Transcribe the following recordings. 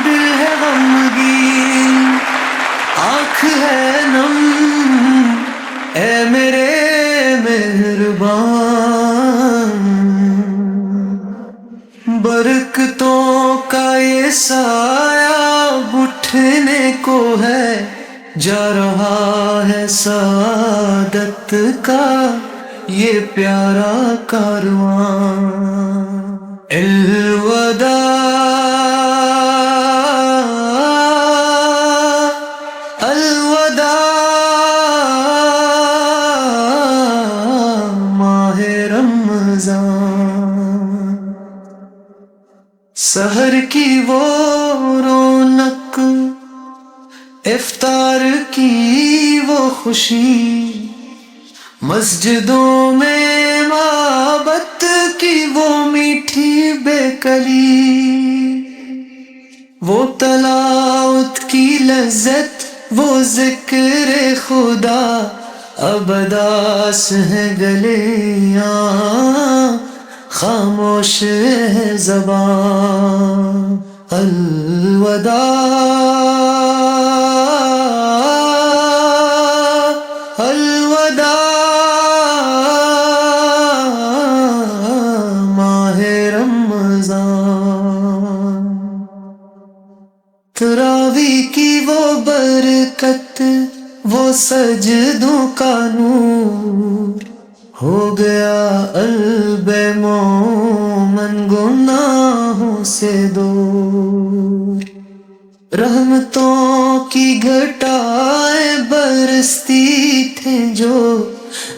دل ہے غمگین، آنکھ ہے نم، اے میرے مہربان، برکتوں کا یہ سایہ اٹھنے کو ہے، جا رہا ہے سعادت کا یہ پیارا کارواں۔ الوداع ماہ رمضان، سحر کی وہ رونق، افطار کی وہ خوشی، مسجدوں میں محبت کی وہ میٹھی بے کلی، وہ تلاوت کی لذت، وہ ذکر خدا، اب اداس ہے گلیاں، خاموش ہے زبان۔ الوداع الوداع ماہ رمضان، تراویح کی وہ برکت، وہ سجدوں کا نور، ہو گیا قلب مومن گناہوں سے دور، رحمتوں کی گھٹائیں برستی تھیں جو،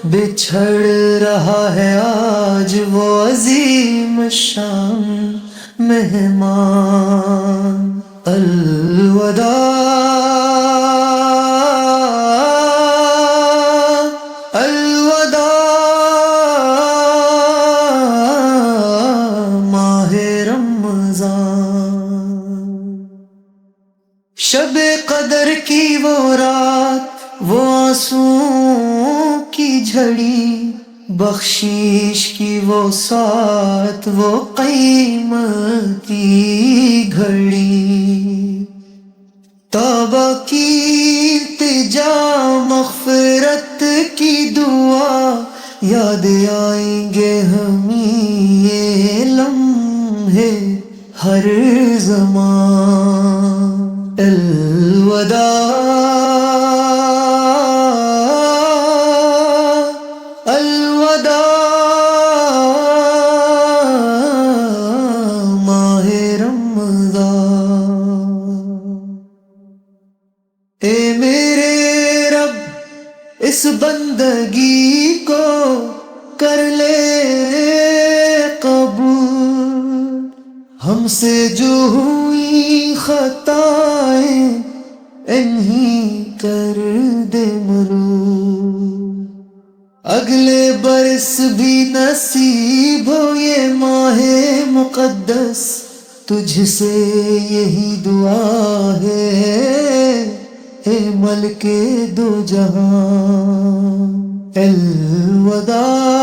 بچھڑ رہا ہے آج وہ عظیم شان مہمان۔ الوداع الوداع ماہ رمضان، شب قدر کی وہ رات، وہ آنسوؤں کی جھڑی، بخشش کی وہ ساعت، وہ قیمتی گھڑی، توبہ کی التجا، مغفرت کی دعا، یاد آئیں گے ہمیں یہ لمحے ہر زمان۔ الوداع الوداع ماہ رمضان، اے میرے رب اس بندگی کو کر لے قبول، ہم سے جو ہوئی خطائیں انہیں کر دے مرور، اگلے برس بھی نصیب ہو یہ ماہ مقدس، تجھ سے یہی دعا ہے اے ملک دو جہاں۔ الوداع